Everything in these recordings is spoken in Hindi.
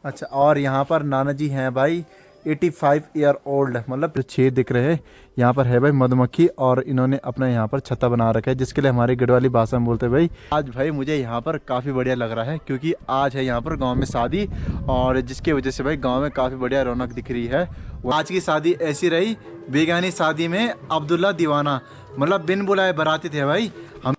अच्छा, और यहाँ पर नाना जी हैं भाई 85 ईयर ओल्ड, मतलब जो छेद दिख रहे हैं यहाँ पर है भाई मधुमक्खी, और इन्होंने अपना यहाँ पर छत्ता बना रखा है जिसके लिए हमारी गढ़वाली भाषा में बोलते हैं भाई। आज भाई मुझे यहाँ पर काफ़ी बढ़िया लग रहा है क्योंकि आज है यहाँ पर गांव में शादी, और जिसकी वजह से भाई गांव में काफ़ी बढ़िया रौनक दिख रही है। आज की शादी ऐसी रही, बेगानी शादी में अब्दुल्ला दीवाना, मतलब बिन बुलाए बराती थे भाई हम।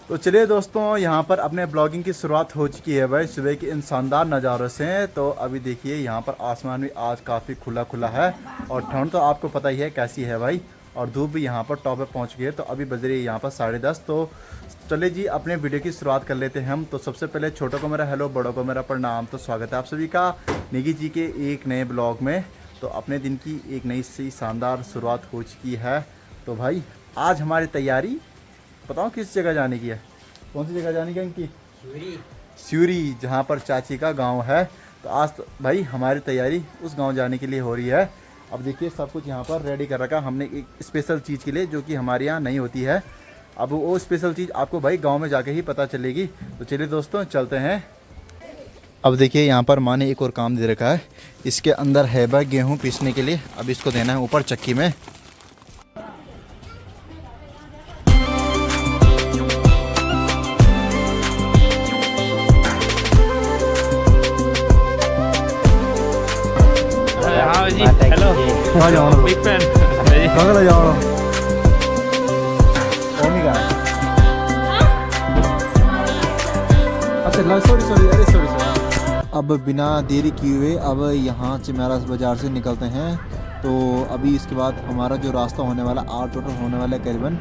तो चलिए दोस्तों, यहाँ पर अपने ब्लॉगिंग की शुरुआत हो चुकी है भाई सुबह के इन शानदार नज़ारों से। तो अभी देखिए यहाँ पर आसमान भी आज काफ़ी खुला खुला है, और ठंड तो आपको पता ही है कैसी है भाई, और धूप भी यहाँ पर टॉप पे पहुँच गई है। तो अभी बज रही है यहाँ पर 10:30। तो चलिए जी अपने वीडियो की शुरुआत कर लेते हैं हम। तो सबसे पहले छोटों को मेरा हेलो, बड़ों को मेरा प्रणाम। तो स्वागत है आप सभी का निगी जी के एक नए ब्लॉग में। तो अपने दिन की एक नई सी शानदार शुरुआत हो चुकी है। तो भाई आज हमारी तैयारी बताओ किस जगह जाने की है, कौन सी जगह जाने की है इनकी? स्यूरी, जहाँ पर चाची का गांव है। तो आज तो भाई हमारी तैयारी उस गांव जाने के लिए हो रही है। अब देखिए सब कुछ यहाँ पर रेडी कर रखा हमने एक स्पेशल चीज़ के लिए जो कि हमारे यहाँ नहीं होती है। अब वो स्पेशल चीज़ आपको भाई गांव में जाके ही पता चलेगी। तो चलिए दोस्तों चलते हैं। अब देखिए यहाँ पर माँ ने एक और काम दे रखा है, इसके अंदर है भाई गेहूँ पीसने के लिए। अब इसको देना है ऊपर चक्की में। हाँ जी, हेलो, बिग फैन। कहाँ ले जाओ? अच्छा सॉरी, अरे सॉरी। अब बिना देरी किए हुए अब यहाँ चिमारा बाज़ार से निकलते हैं। तो अभी इसके बाद हमारा जो रास्ता होने वाला टोटल होने वाला है करीबन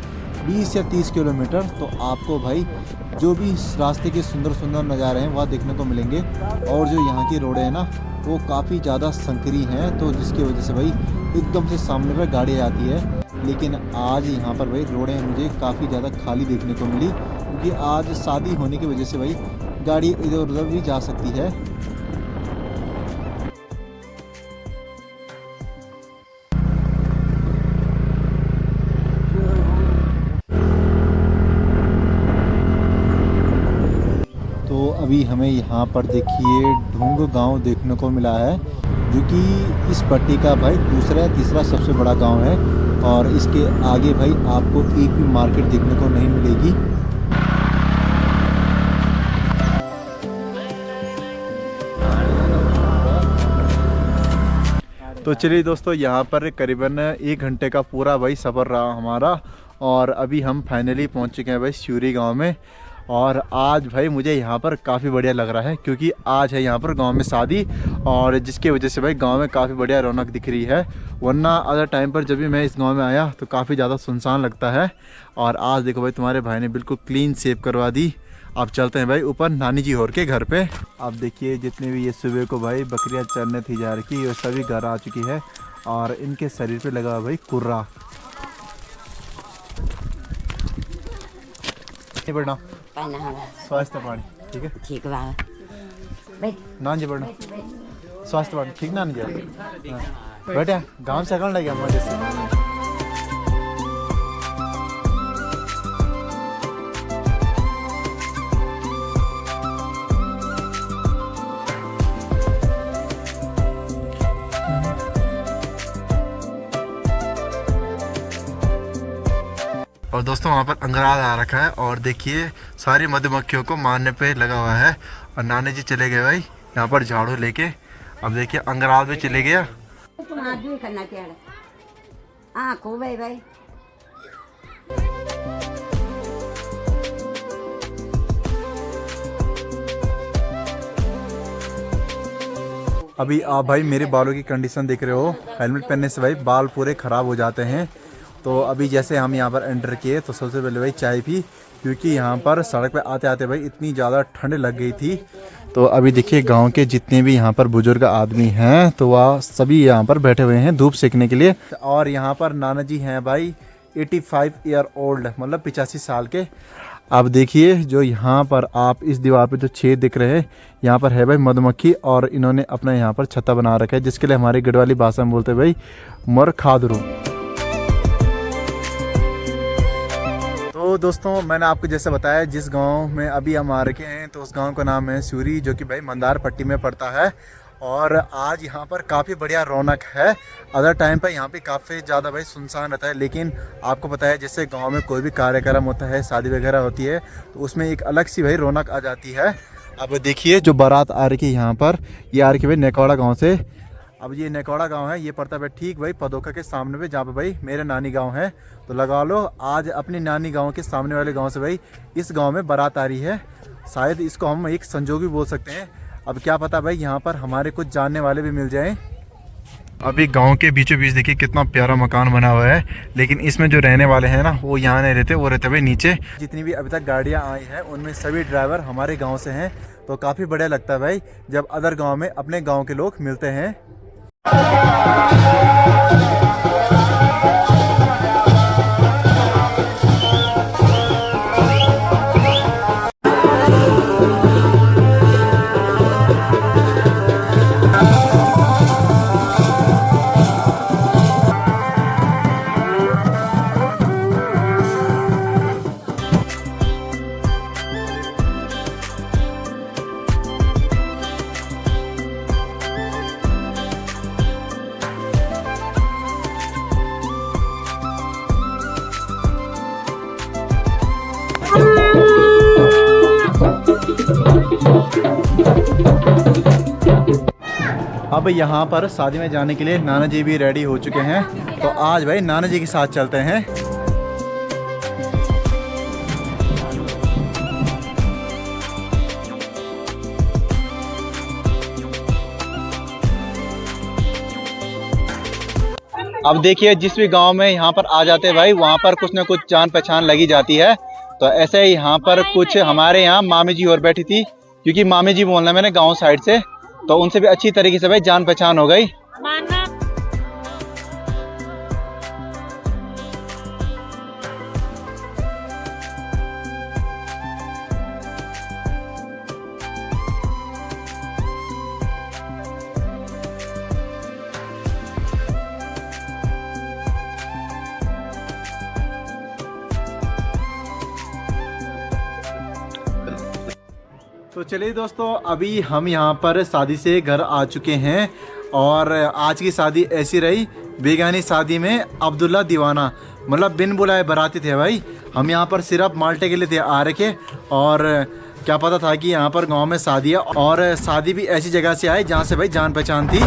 20 या 30 किलोमीटर। तो आपको भाई जो भी इस रास्ते के सुंदर सुंदर नज़ारे हैं वह देखने को मिलेंगे, और जो यहाँ की रोडें हैं ना वो काफ़ी ज़्यादा संकरी हैं, तो जिसकी वजह से भाई एकदम से सामने पर गाड़ी आती है। लेकिन आज यहाँ पर भाई रोडें मुझे काफ़ी ज़्यादा खाली देखने को मिली, क्योंकि आज शादी होने की वजह से भाई गाड़ी इधर उधर भी जा सकती है। तो अभी हमें यहाँ पर देखिए ढूंग गांव देखने को मिला है, जो कि इस पट्टी का भाई दूसरा या तीसरा सबसे बड़ा गांव है, और इसके आगे भाई आपको एक भी मार्केट देखने को नहीं मिलेगी। तो चलिए दोस्तों, यहाँ पर करीबन 1 घंटे का पूरा भाई सफ़र रहा हमारा, और अभी हम फाइनली पहुँच चुके हैं भाई स्यूरी गांव में। और आज भाई मुझे यहाँ पर काफ़ी बढ़िया लग रहा है क्योंकि आज है यहाँ पर गांव में शादी, और जिसकी वजह से भाई गांव में काफ़ी बढ़िया रौनक दिख रही है। वरना अदर टाइम पर जब भी मैं इस गांव में आया तो काफ़ी ज़्यादा सुनसान लगता है। और आज देखो भाई तुम्हारे भाई ने बिल्कुल क्लीन शेव करवा दी। अब चलते हैं भाई ऊपर नानी जी होर के घर पे। आप देखिए जितने भी ये सुबह को भाई बकरियाँ चरने थी जा रही वो सभी घर आ चुकी है, और इनके शरीर पे लगा हुआ भाई कुर्रा। नहीं बढ़ना स्वास्थ्य पानी ठीक है, ठीक है नान जी बढ़ना स्वास्थ्य पानी ठीक नान जी। बेटा गाँव से कौन लगे मजे से। और दोस्तों वहाँ पर अंगराज आ रखा है, और देखिए सारी मधुमक्खियों को मारने पे लगा हुआ है। और नानी जी चले गए भाई यहाँ पर झाड़ू लेके। अब देखिए अंगराज भी चले गया। अभी आप भाई मेरे बालों की कंडीशन देख रहे हो, हेलमेट पहनने से भाई बाल पूरे ख़राब हो जाते हैं। तो अभी जैसे हम यहाँ पर एंटर किए तो सबसे पहले भाई चाय पी, क्योंकि यहाँ पर सड़क पे आते आते भाई इतनी ज़्यादा ठंड लग गई थी। तो अभी देखिए गांव के जितने भी यहाँ पर बुजुर्ग आदमी हैं तो वह सभी यहाँ पर बैठे हुए हैं धूप सेकने के लिए। और यहाँ पर नाना जी हैं भाई 85 ईयर ओल्ड, मतलब 85 साल के। आप देखिए जो यहाँ पर आप इस दीवार पे जो छेद दिख रहे हैं, यहाँ पर है भाई मधुमक्खी, और इन्होंने अपना यहाँ पर छत्ता बना रखा है, जिसके लिए हमारी गढ़वाली भाषा में बोलते हैं भाई मर खादरू। तो दोस्तों मैंने आपको जैसे बताया, जिस गांव में अभी हम आ रखे हैं तो उस गांव का नाम है सूरी, जो कि भाई मंदार पट्टी में पड़ता है। और आज यहाँ पर काफ़ी बढ़िया रौनक है। अदर टाइम पर यहाँ पे काफ़ी ज़्यादा भाई सुनसान रहता है, लेकिन आपको पता है जैसे गांव में कोई भी कार्यक्रम होता है, शादी वगैरह होती है, तो उसमें एक अलग सी भाई रौनक आ जाती है। अब देखिए जो बारात आ रही है यहाँ पर, ये आ रही है भाई नेकौड़ा गाँव से। अब ये नेकौड़ा गांव है, ये पड़ता है भाई ठीक भाई पदोखा के सामने पे, जहाँ पे भाई मेरे नानी गांव है। तो लगा लो आज अपनी नानी गांव के सामने वाले गांव से भाई इस गांव में बारात आ रही है। शायद इसको हम एक संजोग भी बोल सकते हैं। अब क्या पता भाई यहाँ पर हमारे कुछ जानने वाले भी मिल जाएं। अभी गांव के बीचों बीच देखिए कितना प्यारा मकान बना हुआ है, लेकिन इसमें जो रहने वाले हैं ना वो यहाँ नहीं रहते, वो रहते भाई नीचे। जितनी भी अभी तक गाड़ियाँ आई हैं उनमें सभी ड्राइवर हमारे गाँव से हैं, तो काफ़ी बढ़िया लगता है भाई जब अदर गाँव में अपने गाँव के लोग मिलते हैं। अब यहाँ पर शादी में जाने के लिए नाना जी भी रेडी हो चुके हैं, तो आज भाई नाना जी के साथ चलते हैं। अब देखिए जिस भी गांव में यहाँ पर आ जाते हैं भाई, वहाँ पर कुछ ना कुछ जान पहचान लगी जाती है। तो ऐसे ही यहाँ पर कुछ हमारे यहाँ मामी जी और बैठी थी, क्योंकि मामी जी बोलना मैंने गांव साइड से, तो उनसे भी अच्छी तरीके से भाई जान पहचान हो गई। तो चलिए दोस्तों, अभी हम यहाँ पर शादी से घर आ चुके हैं, और आज की शादी ऐसी रही, बेगानी शादी में अब्दुल्ला दीवाना, मतलब बिन बुलाए बाराती थे भाई। हम यहाँ पर सिर्फ माल्टे के लिए थे आ रखे, और क्या पता था कि यहाँ पर गांव में शादी है, और शादी भी ऐसी जगह से आए जहाँ से भाई जान पहचान थी।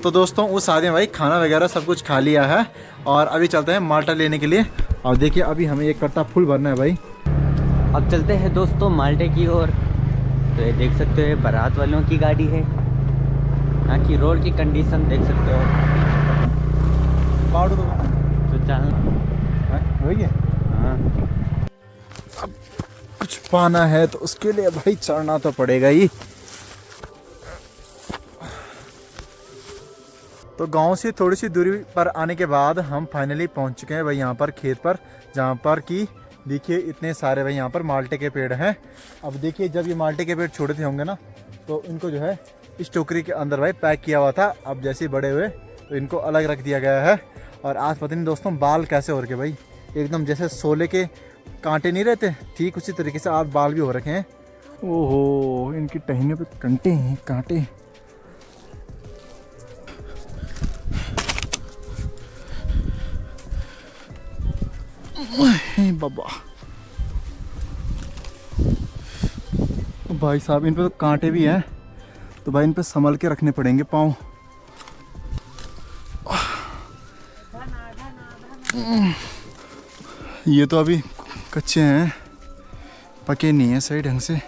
तो दोस्तों उस शादी में भाई खाना वगैरह सब कुछ खा लिया है, और अभी चलते हैं माल्टा लेने के लिए। और देखिए अभी हमें एक कट्टा फुल भरना है भाई। अब चलते हैं दोस्तों माल्टे की ओर। तो ये देख सकते हो बारात वालों की गाड़ी है, यहाँ की रोड की कंडीशन देख सकते हो। तो चल हो गया। हाँ अब कुछ पाना है तो उसके लिए भाई चढ़ना तो पड़ेगा ही। तो गांव से थोड़ी सी दूरी पर आने के बाद हम फाइनली पहुंच चुके हैं भाई यहाँ पर खेत पर, जहाँ पर कि देखिए इतने सारे भाई यहाँ पर माल्टे के पेड़ हैं। अब देखिए जब ये माल्टे के पेड़ छोटे थे होंगे ना, तो इनको जो है इस टोकरी के अंदर भाई पैक किया हुआ था। अब जैसे बड़े हुए तो इनको अलग रख दिया गया है। और आज पता नहीं दोस्तों बाल कैसे हो रखे भाई, एकदम जैसे सोले के कांटे नहीं रहते, ठीक उसी तरीके से आज बाल भी हो रखे हैं। ओहो, इनकी टहनियों पे कंटे हैं, कांटे। बाबा भाई साहब, इन पे तो कांटे भी हैं, तो भाई इन पे संभल के रखने पड़ेंगे पाँव। ये तो अभी कच्चे हैं, पके नहीं हैं सही ढंग से।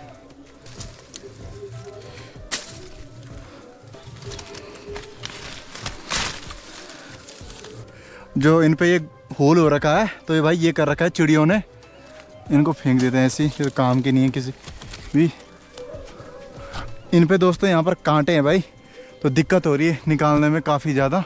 जो इन पे ये होल हो रखा है, तो ये भाई ये कर रखा है चिड़ियों ने, इनको फेंक देते हैं ऐसे, ये काम के नहीं है किसी भी। इन पे दोस्तों यहाँ पर कांटे हैं भाई, तो दिक्कत हो रही है निकालने में काफ़ी ज़्यादा।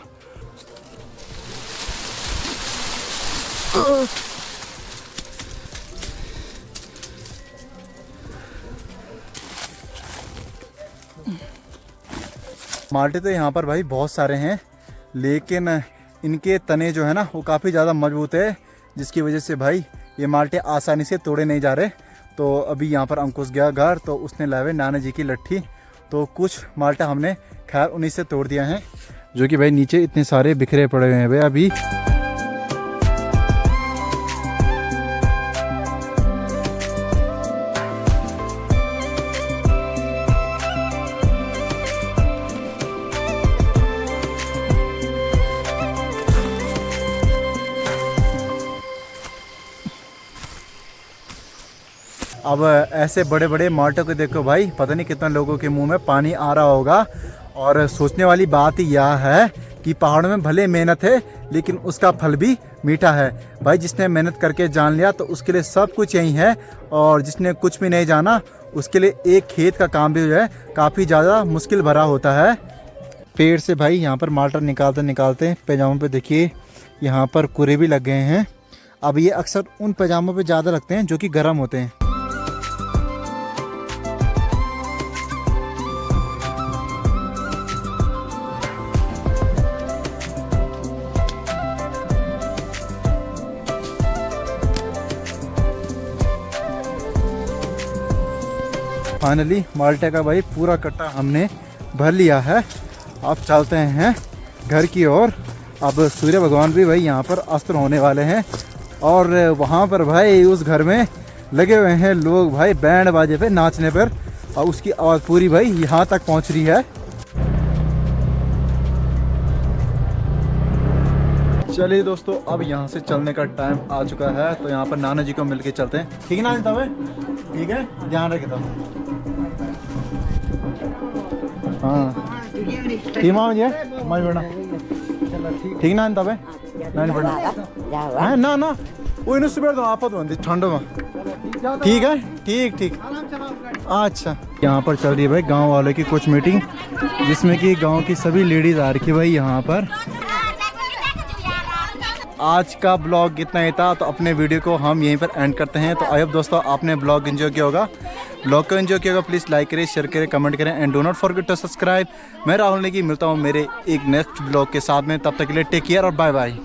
माल्टे तो यहाँ पर भाई बहुत सारे हैं, लेकिन इनके तने जो है ना वो काफ़ी ज़्यादा मजबूत है, जिसकी वजह से भाई ये माल्टे आसानी से तोड़े नहीं जा रहे। तो अभी यहाँ पर अंकुश गया घर, तो उसने लाए नाना जी की लट्ठी, तो कुछ माल्टा हमने खैर उन्हीं से तोड़ दिया है, जो कि भाई नीचे इतने सारे बिखरे पड़े हुए हैं भाई अभी। अब ऐसे बड़े बड़े माल्टों को देखो भाई, पता नहीं कितना लोगों के मुंह में पानी आ रहा होगा। और सोचने वाली बात यह है कि पहाड़ों में भले मेहनत है, लेकिन उसका फल भी मीठा है भाई। जिसने मेहनत करके जान लिया तो उसके लिए सब कुछ यही है, और जिसने कुछ भी नहीं जाना उसके लिए एक खेत का काम भी जो है काफ़ी ज़्यादा मुश्किल भरा होता है। पेड़ से भाई यहाँ पर माल्टा निकालते निकालते पैजामों पे देखिए यहाँ पर कुरे भी लग गए हैं। अब ये अक्सर उन पैजामों पे ज़्यादा लगते हैं जो कि गर्म होते हैं। फाइनली माल्टे का भाई पूरा कट्टा हमने भर लिया है। अब चलते हैं घर की ओर। अब सूर्य भगवान भी भाई यहाँ पर अस्त होने वाले हैं, और वहाँ पर भाई उस घर में लगे हुए हैं लोग भाई बैंड बाजे पे नाचने पर, और उसकी आवाज़ पूरी भाई यहाँ तक पहुँच रही है। चलिए दोस्तों, अब यहाँ से चलने का टाइम आ चुका है, तो यहाँ पर नाना जी को मिलके चलते हैं। ठीक है नाना तब, ठीक है, ध्यान रखे तब। हाँ ठीक मामा जी मैं पढ़ना ठीक ना तब मैं पढ़ना ना ना वो इन सुबह तो आपत बनती ठंड में। ठीक है, ठीक ठीक। अच्छा, यहाँ पर चल रही है भाई गांव वालों की कुछ मीटिंग, जिसमें कि गांव की सभी लेडीज आ रखी भाई यहाँ पर। आज का ब्लॉग इतना ही था, तो अपने वीडियो को हम यहीं पर एंड करते हैं। तो आई होप दोस्तों आपने ब्लॉग एंजॉय किया होगा। ब्लॉग को एंजॉय किया होगा प्लीज़ लाइक करें, शेयर करें, कमेंट करें, and do not forget to subscribe. मैं राहुल नेगी मिलता हूँ मेरे एक नेक्स्ट ब्लॉग के साथ में। तब तक के लिए टेक केयर और बाय बाय।